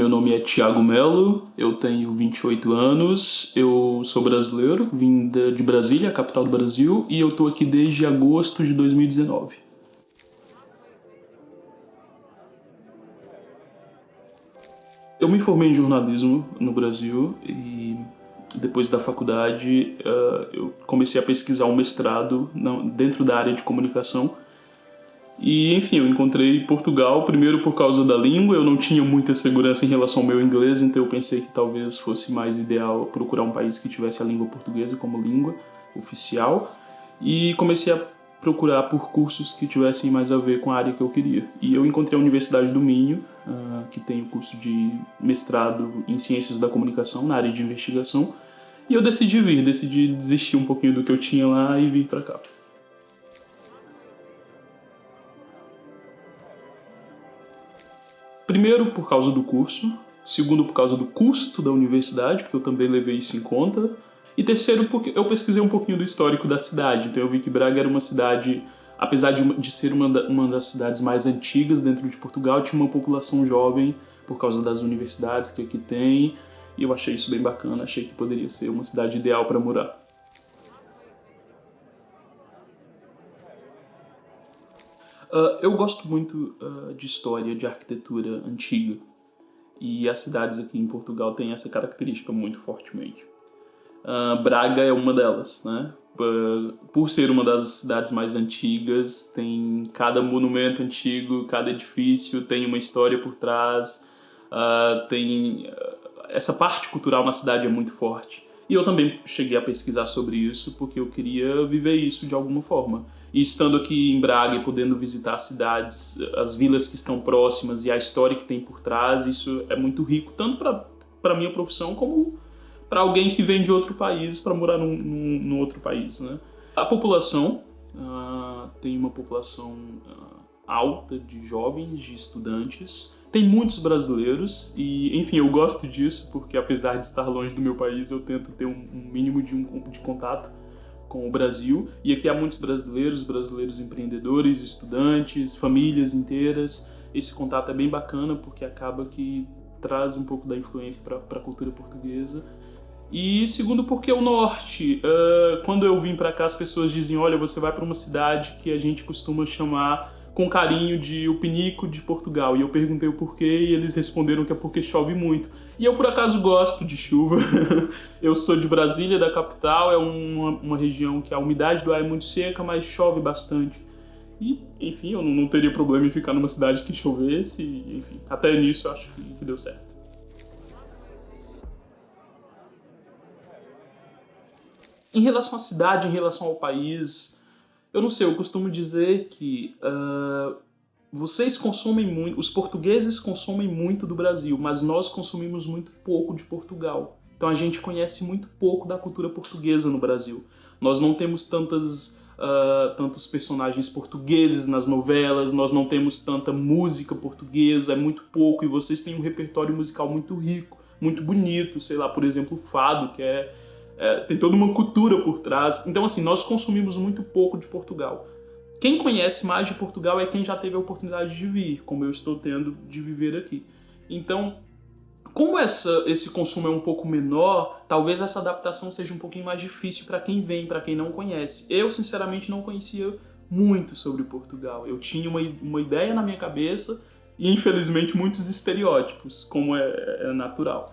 meu nome é Thiago Melo, eu tenho 28 anos, eu sou brasileiro, vim de Brasília, a capital do Brasil, e eu tô aqui desde agosto de 2019. Eu me formei em jornalismo no Brasil e depois da faculdade eu comecei a pesquisar um mestrado dentro da área de comunicação. E, enfim, eu encontrei Portugal, primeiro por causa da língua, eu não tinha muita segurança em relação ao meu inglês, então eu pensei que talvez fosse mais ideal procurar um país que tivesse a língua portuguesa como língua oficial, e comecei a procurar por cursos que tivessem mais a ver com a área que eu queria. E eu encontrei a Universidade do Minho, que tem o curso de mestrado em Ciências da Comunicação, na área de investigação, e eu decidi desistir um pouquinho do que eu tinha lá e vir para cá. Primeiro, por causa do curso. Segundo, por causa do custo da universidade, porque eu também levei isso em conta. E terceiro, porque eu pesquisei um pouquinho do histórico da cidade. Então eu vi que Braga era uma cidade, apesar de ser uma das cidades mais antigas dentro de Portugal, tinha uma população jovem por causa das universidades que aqui tem. E eu achei isso bem bacana, achei que poderia ser uma cidade ideal para morar. Eu gosto muito de história, de arquitetura antiga. E as cidades aqui em Portugal têm essa característica muito fortemente. Braga é uma delas, né? Por ser uma das cidades mais antigas, tem cada monumento antigo, cada edifício tem uma história por trás, essa parte cultural na cidade é muito forte. E eu também cheguei a pesquisar sobre isso porque eu queria viver isso de alguma forma. E estando aqui em Braga e podendo visitar as cidades, as vilas que estão próximas e a história que tem por trás, isso é muito rico, tanto para a minha profissão como para alguém que vem de outro país para morar num outro país, né? A população tem uma população alta de jovens, de estudantes. Tem muitos brasileiros e, enfim, eu gosto disso porque, apesar de estar longe do meu país, eu tento ter um mínimo de contato com o Brasil. E aqui há muitos brasileiros empreendedores, estudantes, famílias inteiras. Esse contato é bem bacana porque acaba que traz um pouco da influência para a cultura portuguesa. E segundo, porque o norte, quando eu vim para cá, as pessoas dizem: olha, você vai para uma cidade que a gente costuma chamar com carinho de o Pinico de Portugal. E eu perguntei o porquê e eles responderam que é porque chove muito. E eu, por acaso, gosto de chuva. Eu sou de Brasília, da capital, é uma região que a umidade do ar é muito seca, mas chove bastante. E, enfim, eu não teria problema em ficar numa cidade que chovesse. E, enfim, até nisso eu acho que deu certo. Em relação à cidade, em relação ao país, eu não sei, eu costumo dizer que vocês consomem muito, os portugueses consomem muito do Brasil, mas nós consumimos muito pouco de Portugal. Então a gente conhece muito pouco da cultura portuguesa no Brasil. Nós não temos tantos personagens portugueses nas novelas, nós não temos tanta música portuguesa, é muito pouco, e vocês têm um repertório musical muito rico, muito bonito, sei lá, por exemplo, o fado, que tem toda uma cultura por trás. Então, assim, nós consumimos muito pouco de Portugal. Quem conhece mais de Portugal é quem já teve a oportunidade de vir, como eu estou tendo de viver aqui. Então, como esse consumo é um pouco menor, talvez essa adaptação seja um pouquinho mais difícil para quem vem, para quem não conhece. Eu, sinceramente, não conhecia muito sobre Portugal. Eu tinha uma ideia na minha cabeça e, infelizmente, muitos estereótipos, como é natural.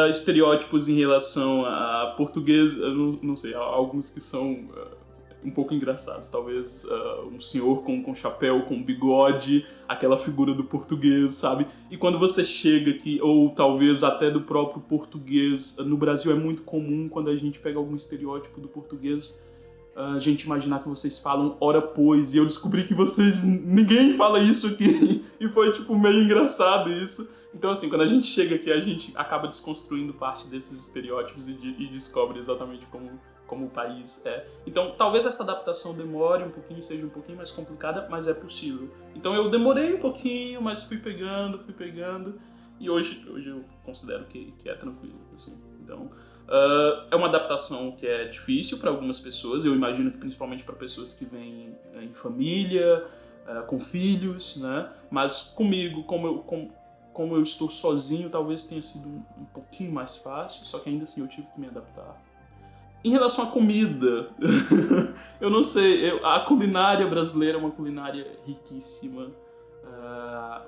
Estereótipos em relação a português, eu não sei, alguns que são um pouco engraçados. Talvez um senhor com chapéu, com bigode, aquela figura do português, sabe? E quando você chega aqui, ou talvez até do próprio português, no Brasil é muito comum quando a gente pega algum estereótipo do português, a gente imaginar que vocês falam ora pois, e eu descobri que ninguém fala isso aqui, e foi tipo meio engraçado isso. Então, assim, quando a gente chega aqui, a gente acaba desconstruindo parte desses estereótipos e descobre exatamente como o país é. Então, talvez essa adaptação demore um pouquinho, seja um pouquinho mais complicada, mas é possível. Então, eu demorei um pouquinho, mas fui pegando, e hoje eu considero que é tranquilo, assim. Então, é uma adaptação que é difícil para algumas pessoas, eu imagino que principalmente para pessoas que vêm em família, com filhos, né? Mas comigo, como eu estou sozinho, talvez tenha sido um pouquinho mais fácil, só que ainda assim eu tive que me adaptar. Em relação à comida, eu não sei, a culinária brasileira é uma culinária riquíssima.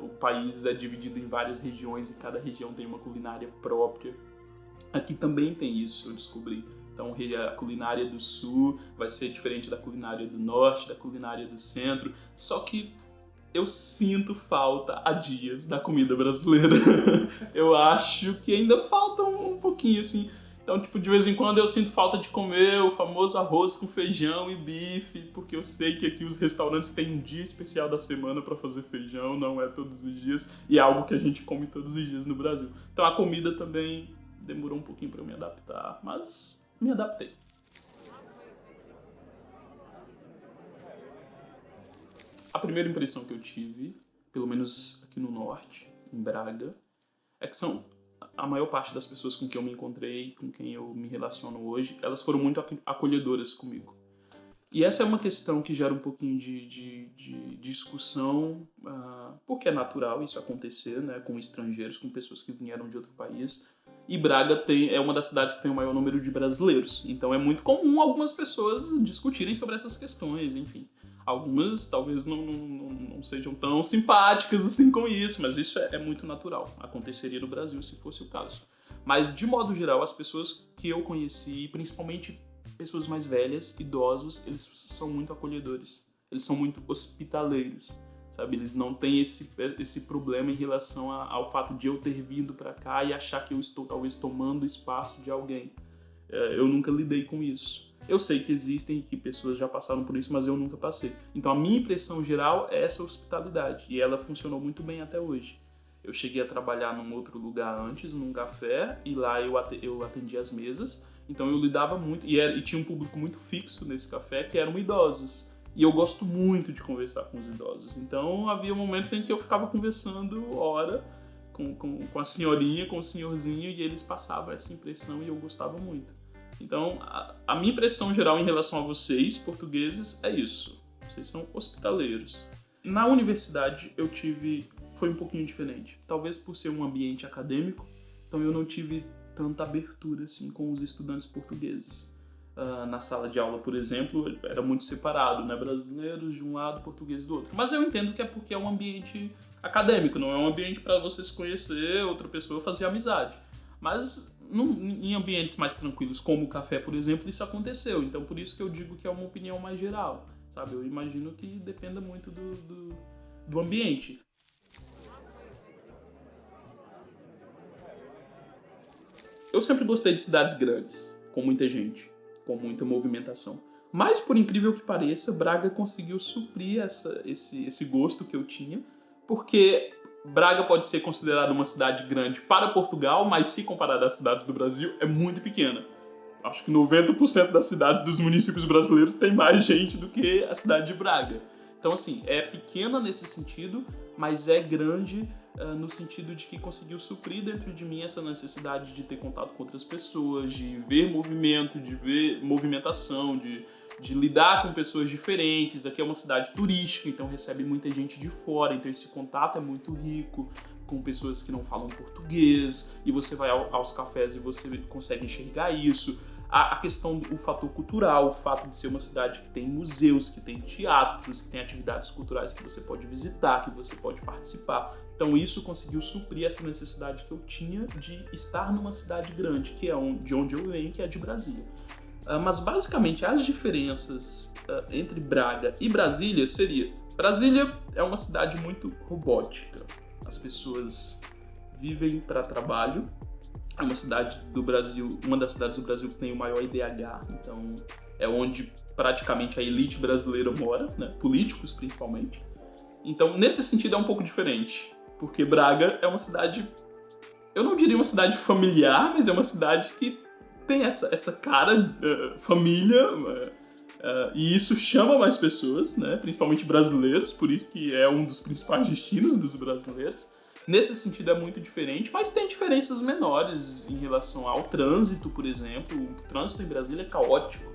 O país é dividido em várias regiões e cada região tem uma culinária própria. Aqui também tem isso, eu descobri. Então a culinária do sul vai ser diferente da culinária do norte, da culinária do centro. Só que eu sinto falta há dias da comida brasileira. Eu acho que ainda falta um pouquinho, assim. Então, tipo, de vez em quando eu sinto falta de comer o famoso arroz com feijão e bife, porque eu sei que aqui os restaurantes têm um dia especial da semana para fazer feijão, não é todos os dias, e é algo que a gente come todos os dias no Brasil. Então a comida também demorou um pouquinho para eu me adaptar, mas me adaptei. A primeira impressão que eu tive, pelo menos aqui no norte, em Braga, é que a maior parte das pessoas com quem eu me encontrei, com quem eu me relaciono hoje, elas foram muito acolhedoras comigo. E essa é uma questão que gera um pouquinho de discussão, porque é natural isso acontecer, né, com estrangeiros, com pessoas que vieram de outro país. E Braga é uma das cidades que tem o maior número de brasileiros. Então é muito comum algumas pessoas discutirem sobre essas questões, enfim. Algumas talvez não sejam tão simpáticas assim com isso, mas isso é muito natural. Aconteceria no Brasil se fosse o caso. Mas, de modo geral, as pessoas que eu conheci, principalmente pessoas mais velhas, idosos, eles são muito acolhedores. Eles são muito hospitaleiros, sabe? Eles não têm esse problema em relação ao fato de eu ter vindo para cá e achar que eu estou talvez tomando espaço de alguém. Eu nunca lidei com isso. Eu sei que existem e que pessoas já passaram por isso, mas eu nunca passei. Então a minha impressão geral é essa hospitalidade, e ela funcionou muito bem até hoje. Eu cheguei a trabalhar num outro lugar antes, num café, e lá eu atendia as mesas, então eu lidava muito, e tinha um público muito fixo nesse café, que eram idosos. E eu gosto muito de conversar com os idosos, então havia momentos em que eu ficava conversando hora com a senhorinha, com o senhorzinho, e eles passavam essa impressão e eu gostava muito. Então, a minha impressão geral em relação a vocês, portugueses, é isso. Vocês são hospitaleiros. Na universidade, foi um pouquinho diferente. Talvez por ser um ambiente acadêmico, então eu não tive tanta abertura assim, com os estudantes portugueses. Na sala de aula, por exemplo, era muito separado, né? Brasileiros de um lado, portugueses do outro. Mas eu entendo que é porque é um ambiente acadêmico, não é um ambiente para você se conhecer, outra pessoa, fazer amizade. Mas em ambientes mais tranquilos, como o café, por exemplo, isso aconteceu. Então, por isso que eu digo que é uma opinião mais geral, sabe? Eu imagino que dependa muito do ambiente. Eu sempre gostei de cidades grandes, com muita gente, com muita movimentação. Mas, por incrível que pareça, Braga conseguiu suprir esse gosto que eu tinha, porque Braga pode ser considerada uma cidade grande para Portugal, mas se comparada às cidades do Brasil, é muito pequena. Acho que 90% das cidades dos municípios brasileiros tem mais gente do que a cidade de Braga. Então, assim, é pequena nesse sentido, mas é grande no sentido de que conseguiu suprir dentro de mim essa necessidade de ter contato com outras pessoas, de ver movimento, de ver movimentação, de lidar com pessoas diferentes. Aqui é uma cidade turística, então recebe muita gente de fora, então esse contato é muito rico com pessoas que não falam português, e você vai aos cafés e você consegue enxergar isso. A questão do fator cultural, o fato de ser uma cidade que tem museus, que tem teatros, que tem atividades culturais que você pode visitar, que você pode participar. Então isso conseguiu suprir essa necessidade que eu tinha de estar numa cidade grande, que é de onde eu venho, que é de Brasília. Mas basicamente as diferenças entre Braga e Brasília seria: Brasília é uma cidade muito robótica. As pessoas vivem para trabalho. É uma cidade do Brasil, uma das cidades do Brasil que tem o maior IDH, então é onde praticamente a elite brasileira mora, né? Políticos principalmente. Então, nesse sentido é um pouco diferente, porque Braga é uma cidade, eu não diria uma cidade familiar, mas é uma cidade que tem essa cara família, e isso chama mais pessoas, né? Principalmente brasileiros, por isso que é um dos principais destinos dos brasileiros. Nesse sentido é muito diferente, mas tem diferenças menores em relação ao trânsito, por exemplo. O trânsito em Brasília é caótico.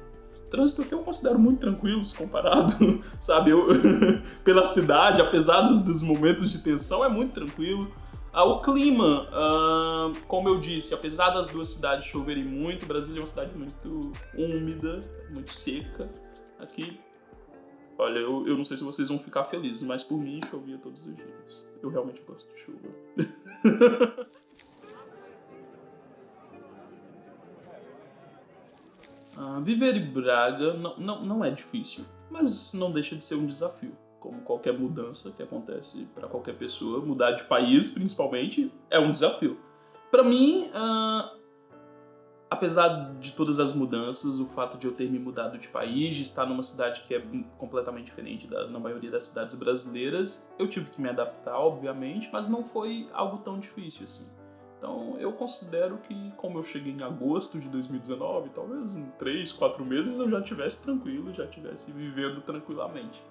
O trânsito aqui eu considero muito tranquilo se comparado, sabe? Pela cidade, apesar dos momentos de tensão, é muito tranquilo. O clima, como eu disse, apesar das duas cidades choverem muito, Brasília é uma cidade muito úmida, muito seca. Aqui, olha, eu não sei se vocês vão ficar felizes, mas por mim chovia todos os dias. Eu realmente gosto de chuva. Viver em Braga não é difícil, mas não deixa de ser um desafio. Como qualquer mudança que acontece para qualquer pessoa, mudar de país, principalmente, é um desafio. Para mim, apesar de todas as mudanças, o fato de eu ter me mudado de país, de estar numa cidade que é completamente diferente na maioria das cidades brasileiras, eu tive que me adaptar, obviamente, mas não foi algo tão difícil assim. Então, eu considero que, como eu cheguei em agosto de 2019, talvez em 3, 4 meses eu já estivesse tranquilo, já estivesse vivendo tranquilamente.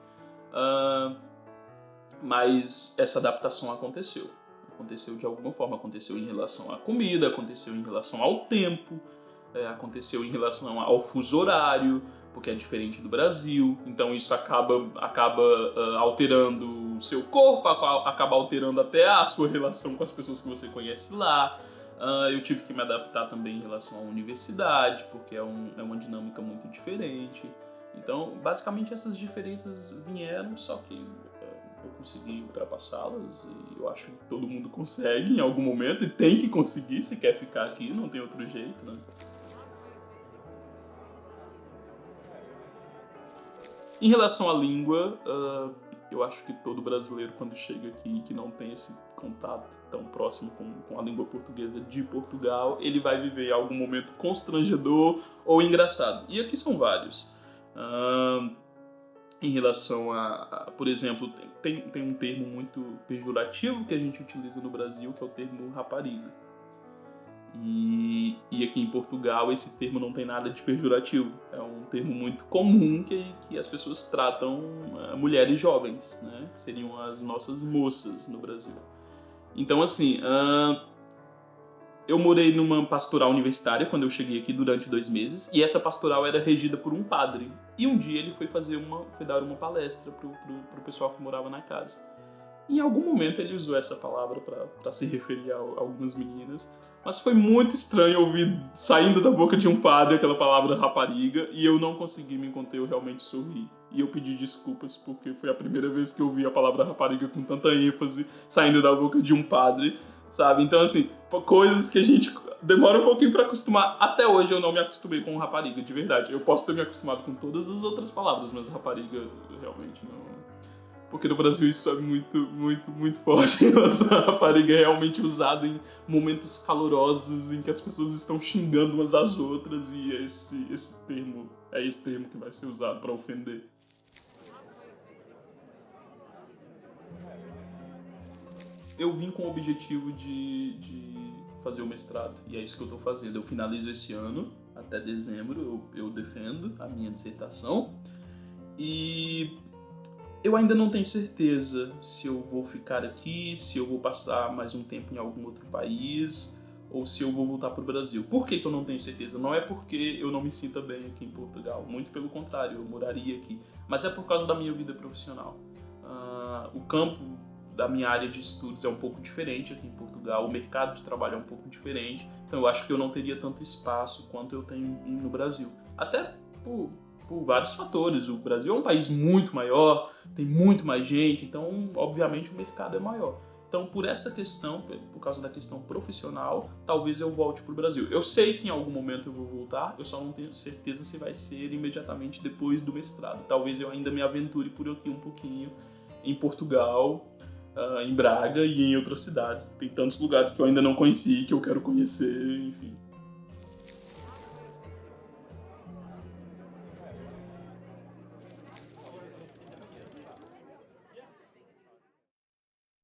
Mas essa adaptação aconteceu. Aconteceu de alguma forma. Aconteceu em relação à comida, aconteceu em relação ao tempo, aconteceu em relação ao fuso horário, porque é diferente do Brasil. Então isso acaba alterando o seu corpo, acaba alterando até a sua relação com as pessoas que você conhece lá. Eu tive que me adaptar também em relação à universidade, porque é uma dinâmica muito diferente. Então, basicamente, essas diferenças vieram, só que eu consegui ultrapassá-las e eu acho que todo mundo consegue em algum momento e tem que conseguir se quer ficar aqui, não tem outro jeito, né? Em relação à língua, eu acho que todo brasileiro, quando chega aqui que não tem esse contato tão próximo com a língua portuguesa de Portugal, ele vai viver algum momento constrangedor ou engraçado. E aqui são vários. Em relação por exemplo, tem um termo muito pejorativo que a gente utiliza no Brasil, que é o termo rapariga. E aqui em Portugal esse termo não tem nada de pejorativo. É um termo muito comum que as pessoas tratam mulheres jovens, né? Que seriam as nossas moças no Brasil. Então, assim, eu morei numa pastoral universitária quando eu cheguei aqui durante 2 meses, e essa pastoral era regida por um padre. E um dia ele foi dar uma palestra pro pessoal que morava na casa. Em algum momento ele usou essa palavra para se referir a algumas meninas, mas foi muito estranho ouvir saindo da boca de um padre aquela palavra rapariga, e eu não consegui me conter, eu realmente sorri. E eu pedi desculpas porque foi a primeira vez que eu ouvi a palavra rapariga com tanta ênfase saindo da boca de um padre, sabe? Então, assim, coisas que a gente demora um pouquinho para acostumar. Até hoje eu não me acostumei com rapariga, de verdade. Eu posso ter me acostumado com todas as outras palavras, mas rapariga realmente não. Porque no Brasil isso é muito, muito, muito forte. A rapariga é realmente usada em momentos calorosos em que as pessoas estão xingando umas às outras, e esse termo que vai ser usado para ofender. Eu vim com o objetivo de fazer o mestrado, e é isso que eu estou fazendo. Eu finalizo esse ano, até dezembro eu defendo a minha dissertação, e eu ainda não tenho certeza se eu vou ficar aqui, se eu vou passar mais um tempo em algum outro país, ou se eu vou voltar para o Brasil. Por que eu não tenho certeza? Não é porque eu não me sinta bem aqui em Portugal, muito pelo contrário, eu moraria aqui, mas é por causa da minha vida profissional. O campo da minha área de estudos é um pouco diferente aqui em Portugal, o mercado de trabalho é um pouco diferente, então eu acho que eu não teria tanto espaço quanto eu tenho no Brasil. Até por vários fatores. O Brasil é um país muito maior, tem muito mais gente, então obviamente o mercado é maior. Então, por essa questão, por causa da questão profissional, talvez eu volte para o Brasil. Eu sei que em algum momento eu vou voltar, eu só não tenho certeza se vai ser imediatamente depois do mestrado. Talvez eu ainda me aventure por aqui um pouquinho em Portugal, em Braga e em outras cidades. Tem tantos lugares que eu ainda não conheci, que eu quero conhecer, enfim.